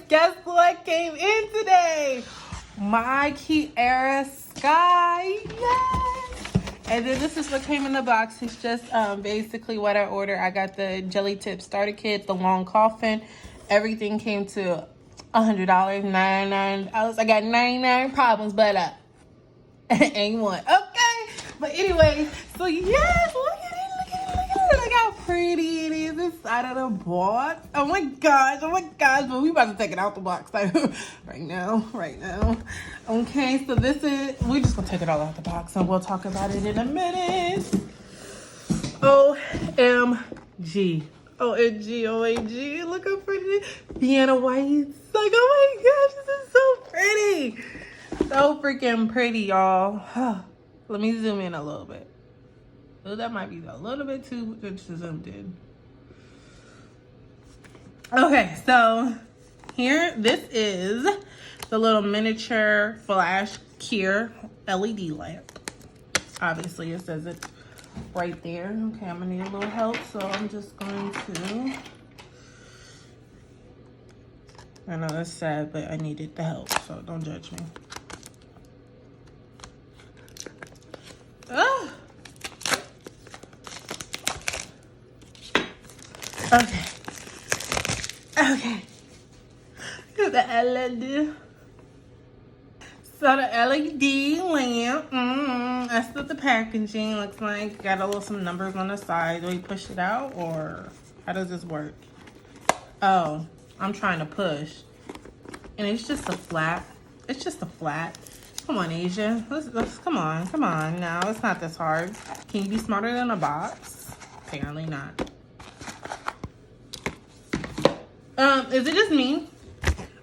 guess what came in today? My Kiara Sky. Yes! And then this is what came in the box. It's just basically what I ordered. I got the jelly tip starter kit, the long coffin. Everything came to $100, $99. I got 99 problems, but ain't one. Okay. But anyway, so yes, look at it. Look how pretty it is inside of the box. Oh my gosh. But we about to take it out the box like, right now. Okay, so this is, we're just gonna take it all out the box and we'll talk about it in a minute. OMG. Look how pretty it is. Piano white. Like, oh my gosh, this is so pretty. So freaking pretty, y'all. Let me zoom in a little bit. Oh, that might be a little bit too zoomed in. Okay, so here, this is the little miniature flash Kiara LED lamp. Obviously, it says it right there. Okay, I'm gonna need a little help, so I'm just going to. I know that's sad, but I needed the help, so don't judge me. Oh. Okay. The LED. So the LED lamp. That's what the packaging looks like. Got a little some numbers on the side. Do we push it out or how does this work? Oh, I'm trying to push. And it's just a flat. It's just a flat. Come on, Asia. Let's come on. No, it's not this hard. Can you be smarter than a box? Apparently not. Is it just me?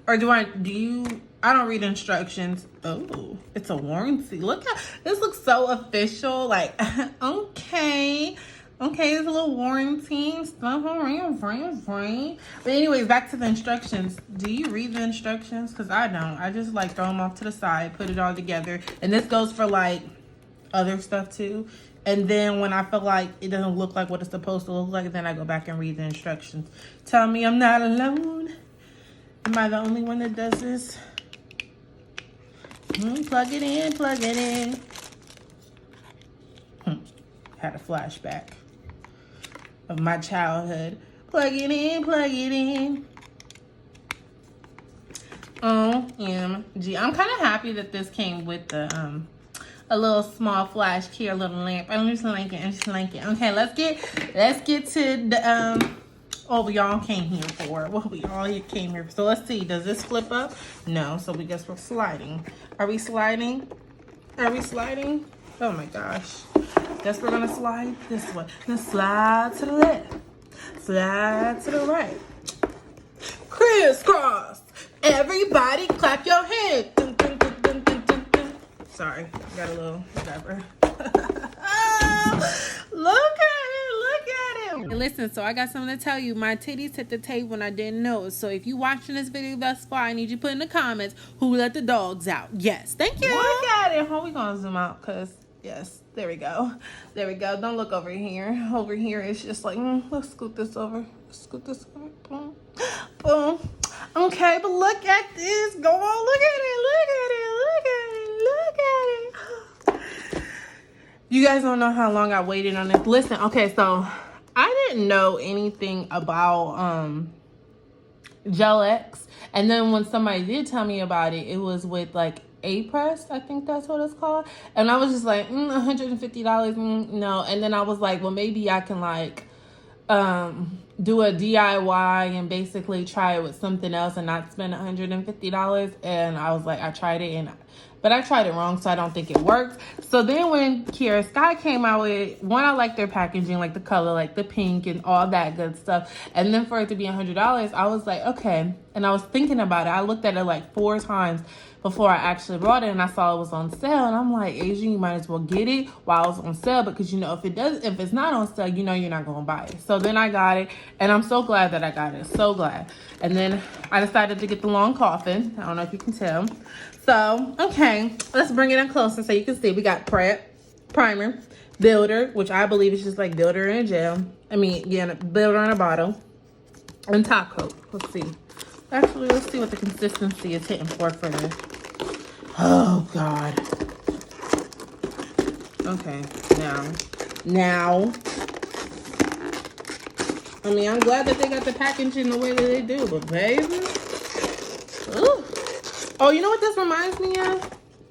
Or I don't read instructions. Oh, it's a warranty. Look at this, looks so official. Like, okay, it's a little warranty stuff. But anyways, back to the instructions. Do you read the instructions? Because I don't. I just like throw them off to the side, put it all together. And this goes for like other stuff too. And then when I feel like it doesn't look like what it's supposed to look like, then I go back and read the instructions. Tell me I'm not alone. Am I the only one that does this? Plug it in. Had a flashback of my childhood. Plug it in. OMG. I'm kind of happy that this came with the a little small flash Kiara little lamp. I'm just like it. Okay, let's get to the what we all came here for. So let's see. Does this flip up? No. So we guess we're sliding. Are we sliding? Oh my gosh. Guess we're gonna slide this way. Then slide to the left. Slide to the right. Crisscross. Everybody clap your hands. Sorry, got a little whatever. Look at it. And listen, so I got something to tell you. My titties hit the tape when I didn't know. So if you watching this video thus far, I need you to put in the comments who let the dogs out. Yes, thank you. Look at it. How we gonna zoom out? Cause yes, there we go. Don't look over here. Over here, it's just like let's scoot this over. Boom. Okay, but look at this. Go on. Look at it. You guys don't know how long I waited on this. Listen, okay, so I didn't know anything about Gel X. And then when somebody did tell me about it, it was with like A-Press, I think that's what it's called. And I was just like, $150, no. And then I was like, well, maybe I can like do a DIY and basically try it with something else and not spend $150. And I was like, I tried it but I tried it wrong, so I don't think it worked. So then when Kiara Sky came out with, one, I like their packaging, like the color, like the pink and all that good stuff. And then for it to be $100, I was like, okay. And I was thinking about it. I looked at it like 4 times before I actually bought it, and I saw it was on sale. And I'm like, Asian, you might as well get it while it's on sale, because if it's not on sale, you're not gonna buy it. So then I got it, and I'm so glad that I got it. So glad. And then I decided to get the long coffin. I don't know if you can tell. So, okay, let's bring it in closer so you can see. We got prep, primer, builder, which I believe is just like builder in a gel. Builder in a bottle, and top coat. Let's see. Actually, let's see what the consistency is hitting for this. Oh, God. Okay, now. I mean, I'm glad that they got the packaging the way that they do, but baby. Ooh. Oh, you know what this reminds me of?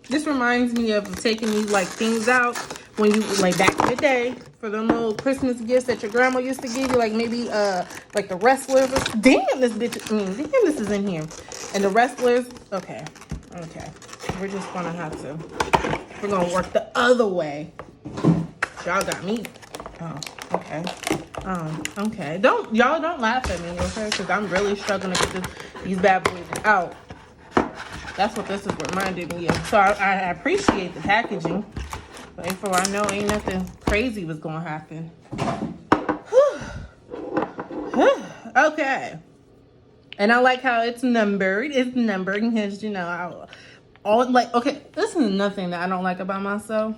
This reminds me of taking these, like, things out when you, like, back in the day for them little Christmas gifts that your grandma used to give you, like, maybe, like the wrestlers. Damn, this bitch, damn, this is in here. And the wrestlers, okay. We're just gonna have to, we're gonna work the other way. Y'all got me. Oh, okay. Okay. Y'all don't laugh at me, okay? Because I'm really struggling to get these bad boys out. That's what this is reminding me of. So I appreciate the packaging. But for I know ain't nothing crazy was gonna happen. Okay. And I like how it's numbered. It's numbered because, you know, okay, this is nothing that I don't like about myself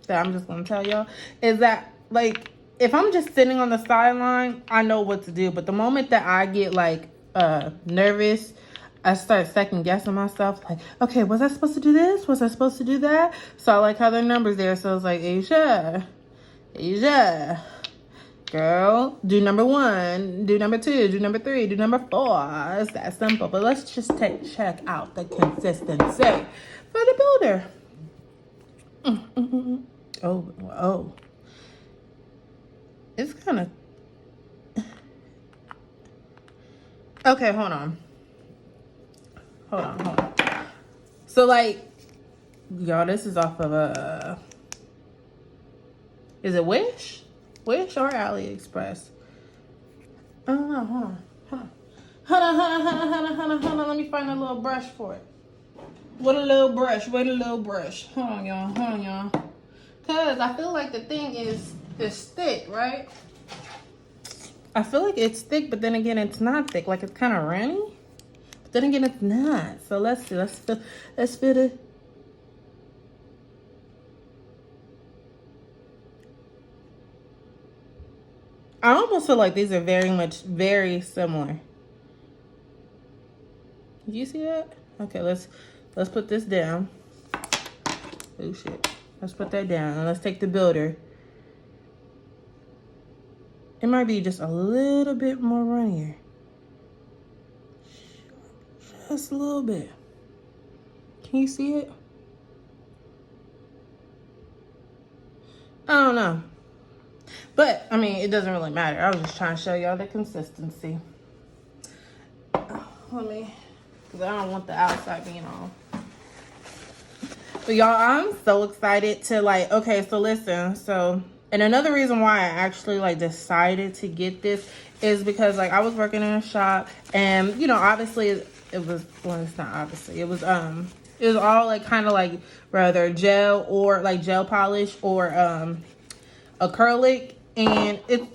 that I'm just gonna tell y'all is that, like, if I'm just sitting on the sideline, I know what to do. But the moment that I get, like, nervous, I start second guessing myself. Like, okay, was I supposed to do this? Was I supposed to do that? So I like how their numbers there. So it's like, Asia, girl, do number 1, do number 2, do number 3, do number 4. It's that simple. But let's just check out the consistency for the builder. Oh. It's kind of... Okay, hold on. So, like, y'all, this is off of is it Wish or AliExpress? I don't know. Hold on. Let me find a little brush for it. What a little brush. Hold on, y'all. Cause I feel like the thing is thick, right? I feel like it's thick, but then again, it's not thick. Like, it's kind of runny. But then again, it's not. So let's see. Let's fit it. I almost feel like these are very similar. Do you see that? Okay, let's put this down. Oh shit. Let's put that down and let's take the builder. It might be just a little bit more runnier. Just a little bit. Can you see it? I don't know. But, I mean, it doesn't really matter. I was just trying to show y'all the consistency. Let me, because I don't want the outside being on. But y'all, I'm so excited to, like, okay, so listen. So, and another reason why I actually, like, decided to get this is because, like, I was working in a shop. And, you know, obviously, it was, well, it's not obviously. It was all, like, kind of, like, rather gel or, like, gel polish or acrylic. And it's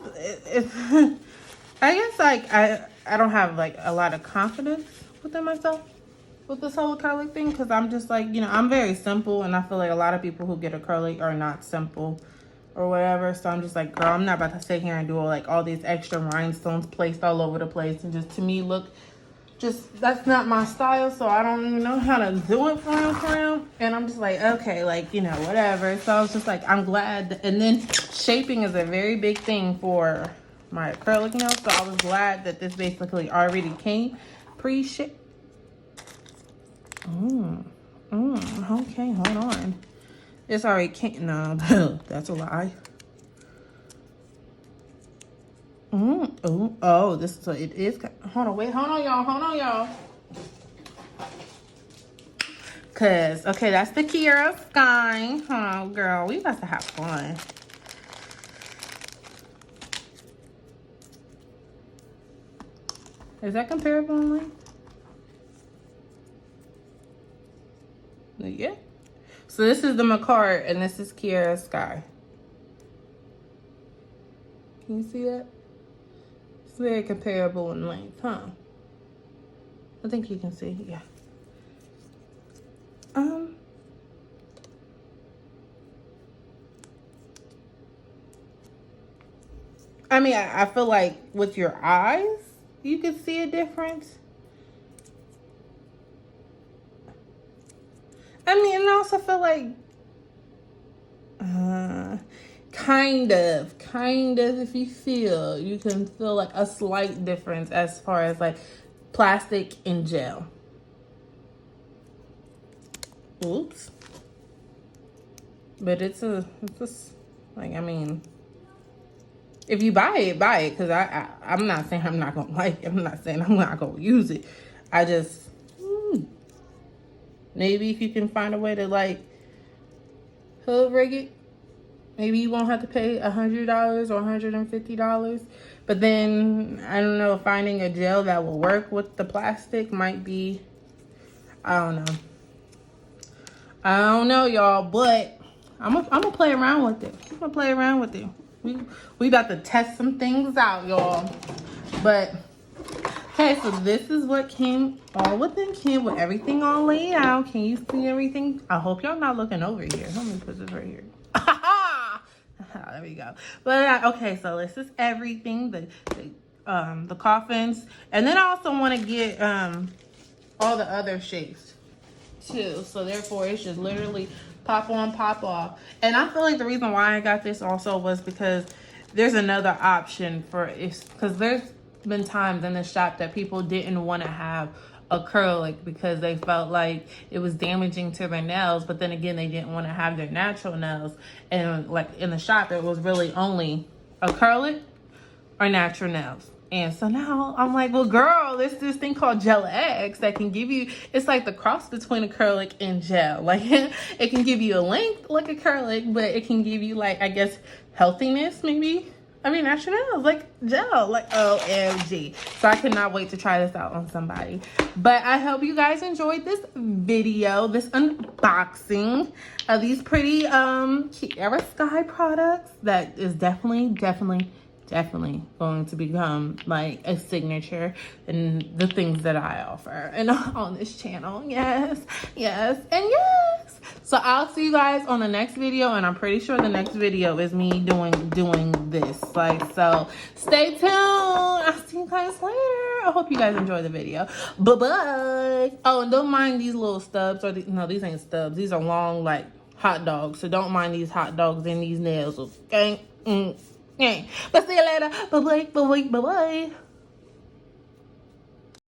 I guess, like, I don't have, like, a lot of confidence within myself with this whole acrylic thing, because I'm just like, you know, I'm very simple, and I feel like a lot of people who get acrylic are not simple or whatever. So I'm just like, girl, I'm not about to sit here and do all these extra rhinestones placed all over the place and just, to me, look, just, that's not my style. So I don't even know how to do it for real. And I'm just like, okay, like, you know, whatever. So I was just like, I'm glad. And then shaping is a very big thing for my acrylic nails. So I was glad that this basically already came pre-shaped. Okay, hold on. It's already came. No, that's a lie. Oh, this is what it is. Hold on, y'all. Cause, okay, that's the Kiara Sky. Oh, girl, we about to have fun. Is that comparable online? Yeah. So this is the McCart and this is Kiara Sky. Can you see that? It's very comparable in length, huh? I think you can see, yeah. I mean, I feel like with your eyes, you could see a difference. I mean, and I also feel like, kind of, if you can feel like a slight difference as far as like plastic and gel. Oops. But it's like, I mean, if you buy it, because I'm not saying I'm not gonna like it. I'm not saying I'm not gonna use it. I just, maybe if you can find a way to like hood rig it, maybe you won't have to pay $100 or $150. But then, I don't know, finding a gel that will work with the plastic might be, I don't know, y'all, but I'm gonna play around with it. I'm gonna play around with it. We about to test some things out, y'all. But okay, so this is what came all within kit with everything all laid out. Can you see everything? I hope y'all not looking over here. Let me put this right here. There we go. But okay, so this is everything. The coffins, and then I also want to get all the other shapes too. So therefore, it should literally pop on, pop off. And I feel like the reason why I got this also was because there's another option for it, because there's been times in the shop that people didn't want to have acrylic because they felt like it was damaging to their nails, but then again they didn't want to have their natural nails, and like in the shop it was really only acrylic or natural nails. And so now I'm like, well, girl, there's this thing called Gel X that can give you, it's like the cross between acrylic and gel. Like, it can give you a length like acrylic, but it can give you, like, I guess, healthiness, maybe. I mean, natural nails, like gel, like OMG. So I cannot wait to try this out on somebody. But I hope you guys enjoyed this video, this unboxing of these pretty Kiara Sky products that is definitely going to become like a signature in the things that I offer and on this channel. Yes. So I'll see you guys on the next video, and I'm pretty sure the next video is me doing this. Like, so stay tuned. I'll see you guys later. I hope you guys enjoy the video. Bye-bye. Oh, and don't mind these little stubs, or no, these ain't stubs. These are long, like, hot dogs. So don't mind these hot dogs and these nails, okay? Okay. But see you later. Bye-bye.